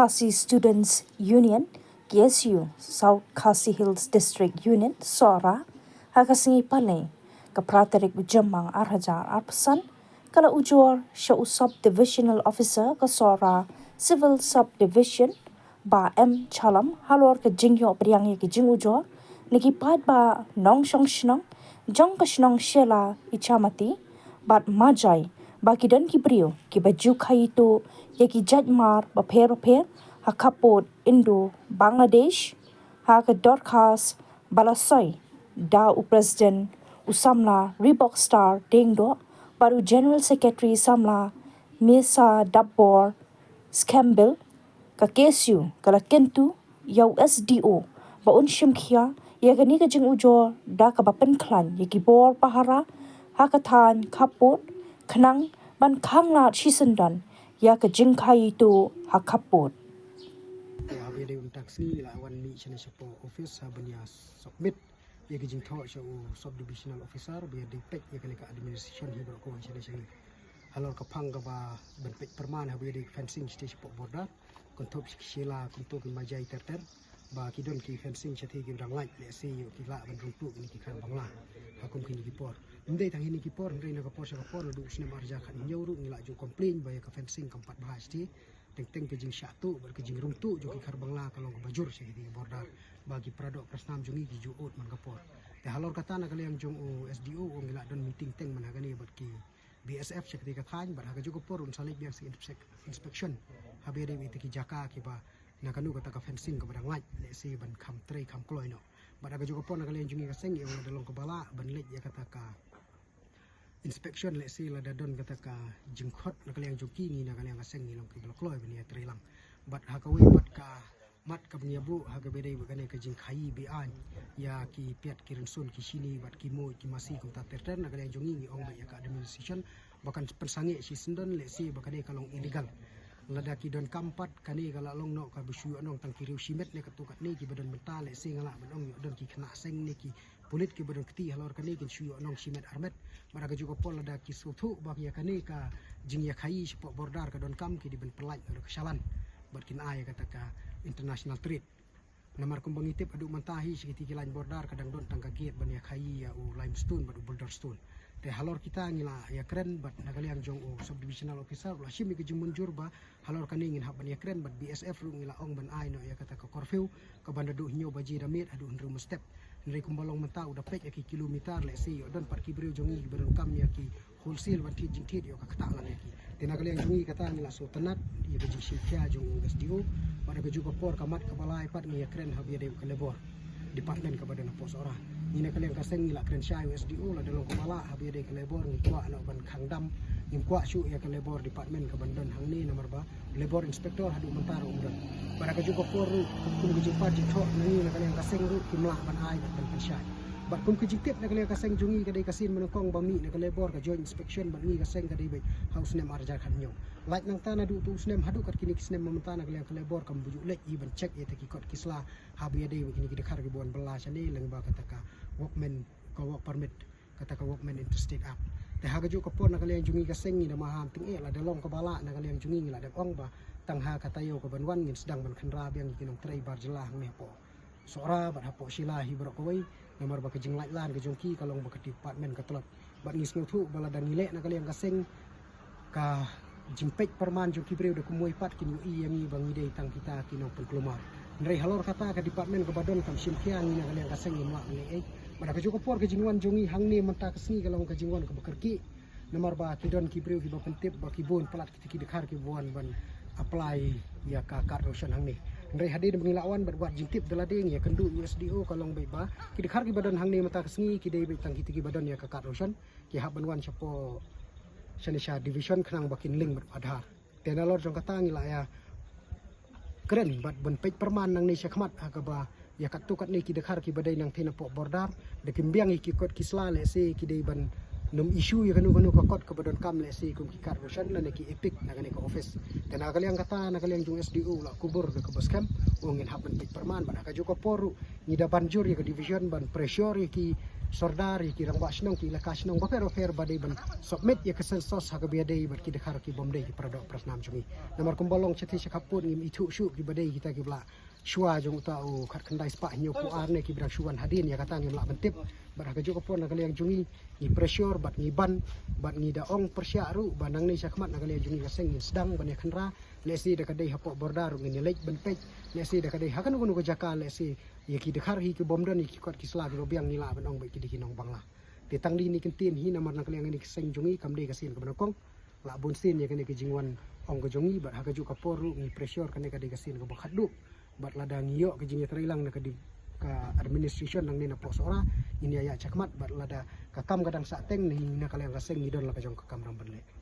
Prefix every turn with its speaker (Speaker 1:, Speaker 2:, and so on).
Speaker 1: Khasi Students Union, KSU, South Khasi Hills District Union, Sora, Hakasingi Pale, Kapraterik Jamang Arhajar Arpasan, Kala Ujor, Shau Sub-Divisional Officer, Kasora, Civil Sub-Division, Ba M. Chalam, Halor ke Jingyo Priang ke Jing Ujor, Nikipad ba Nong Shong Shnong, Jong Kashnong Shela, Ichamati, Bat Majai, Bakidan Kibrio, Kibaju Kaito, Yaki Jadmar, Baper, Hakapod, Indo, Bangladesh, Haka Dorcas, Balasoi, Da President, Usamla, Reebok Star, Dengdo, Baru General Secretary Samla, Mesa Dabbor, Scambil, Kakesu, Kalakentu, Yau SDO, Baun Shimkia, Yagani Jing Ujor, Da Kabapen Clan, Yakibor Pahara, Hakatan, Kapot, Kanang, Ban Kangla Chisendan, Yaka Jingkai to Hakapot.
Speaker 2: Habis taksi la wan mi chene sepo office habnya submit ye gijing tho so subdivisional officer biar dipek ye kali ka administration hibar ko chene chene halor ka phang ka ba ban pek perman habis di fencing stage po border kontop shila kontok majai terter ba kidon ki fencing chathi ki rang lai le si yo ki la ban rungtu ni ki khan bangla hakum ki ni por ndai thang ni ki por ndai na ka por sa ka por du sne marja khan nyoru ni la ju complain ba ka fencing kampat bahas ti teng ke jing syatu ber ke jing rungtu jo ki khar bangla kalong ka bajur se di border bagi pradok prasnam jungi ki ju ot man ka por te halor kata na kali yang jong SDO o ngila don meeting teng man hagani ber ki BSF se ki ka khan ber haga ju ko por un salik biang se inspection habe de ki jaka ki ba na kanu kata ka fencing ka badang lai le si ban kham trei kham kloi no ber haga ju ko por na kali yang jungi ka seng yang dalong ka bala ban le ya kata ka inspection le si la dadon kata ka jingkhot na kali yang joki ni na kali yang aseng ni long ki blokloi bani trilang bat hakawe mat ka bani bu haga bedai bagane ka jingkhai bi an ya ki pet ki rensun ki sini bat ki mo ki masi ko ta terter na kali yang jongi ni ong ba ya ka administration bahkan pensange si sendon le si bakane kalong illegal lada ki don kampat kani kala long no ka bisu anong tang ki riu simet ne katukat ni ki badan mental le si ngala banong don ki kena seng ni ki pulit ki badan keti halor kani kin suyo anong simet armet maraga juga pol lada ki sutu bak ya kani ka jing ya khai sepo bordar ka don kam ki di ben pelai ka kesalahan bat kin ai kata ka international trade namar kumbang itip adu mantahi sikiti ki lain bordar kadang don tang ka gate ban ya khai ya u limestone badu boulder stone te halor kita ngila ya keren bat nagali yang jong subdivisional officer la shimi ke jumunjur ba halor kani ngin haban ya keren bat BSF ru ngila ong ban ai no ya kata ka korfeu ka banda du hinyo baji damit adu ndru step ndri kumbalong menta udah pek ya ki kilometer le si don par ki breu jongi baron kam ya ki wholesale ban ti jing ti yo ka kata lan ya ki te nagali yang jongi kata ngila so tenat ya ke jing sifia jong SDO pada ke juga por kamat ka balai pat ni ya keren habia de ka lebor department ka badan pos ora ni na kalian kaseng ngila kren shay SDO la dalong kumala habia de ka lebor ni kwa no ban khangdam nim kwa shu ya ka lebor department ka bandan hang ni nomor ba lebor inspector hadu mentaro umdan pada ka juga por kum ke jumpa ji thok ni na kalian kaseng ru kimla ban ai ban shay bat kum ke jitip na kalian kaseng jungi ka dei kasin menokong bami na ka lebor ka joint inspection ban ni kaseng ka dei house nem arja khan nyo like nang tana du tu snem hadu kat kini kisnem mamantana kalian ka lebor kam bujuk lek i ban check ya te ki kot kisla habia dei kini ki dekhar ki bon bala chani leng ba kata ka workman ka work permit kata ka workman interstate act te haga ju ka por na kalian jungi ka seng ni na maham ting e la dalong ka bala na kalian jungi la de ong ba tang ha kata yo ka ban wan ngin sedang ban khanra biang kinong trei bar jelah me po sora bat hapo silahi bro ko wei nomor ba ka jing lai lan ka jongki kalong ba ka department ka telot bat ngis thu bala dan ngile na kalian ka seng ka jimpek perman jongki breu de kumoi pat kini i yangi bangi dei tang kita kinong penkelumar ndrei halor kata ka department ka badon kam simkiang ni na kalian ka seng imla ni pada ka juga por ka jingwan jongi hang ni menta ka singi kalong ka jingwan ka bekerki nomor ba kidon ki breu ki ba pentip ba ki bon pelat ki dekhar ki bon ban apply ya ka card rosion hang ni ndrei hadir mengilawan buat jintip dalading ya kendu USDO kalong bai ba ki dekhar ki badon hang ni menta ka singi ki dei bai tang ki badon ya ka card rosion ki haban wan chapo Shanisha division khnang bakin link adhar tenalor jong kata ngila ya keren bat ban pek perman nang ni syakmat akaba ya katukat ni ki dekhar ki badai nang thina po bordar de kimbiang ki kot kisla le se ki dei ban num issue ya kanu ka kot ka badon kam le se kum ki kar roshan la ki epic na ka office tena kaliang kata na kaliang jong SDO la kubur de ka baskam ongin haban pek perman ban ka joko poru ni da banjur ya ka division ban pressure ya ki sordari ki rang basnong ki lakas nong baper ofer badai ban submit ya ke sensos ha ke biadai bar ki dekhar ki bomdai ki pradok prasnam chungi namar kumbolong chathi chakapun ngim itu shu ki badai kita ki bla shua jong ta o khat khandai spa nyo ku arne ki bra shuan hadin ya kata ngim la bentip bar ha jo kapon nakali yang jungi ni pressure bat ni ban bat ni da ong persya ru banang ni sakmat nakali yang jungi kaseng ni sedang ban ya khandra lesi da kadai hapok bordar ngin lek benpek lesi da kadai hakan unu ko jaka lesi ya ki dekhar hi ki bomdan ni ki kot ki sla ki robiang ni la ban ong bai ki dikinong bangla ti tang di ni kentin hi namar nakali yang ni kaseng jungi kamdei kasin ka banakong la bun sin ya kene ki jingwan ong ko jungi bat ha ka ju kapor ru ni pressure kane kadai kasin ka bakhadu bat ladang yo ke jingi terilang nak di ka administration nang ni na pos ora ini ya cakmat bat lada kakam kadang sateng ni nak kalian raseng ni don la ka jong kakam ramban le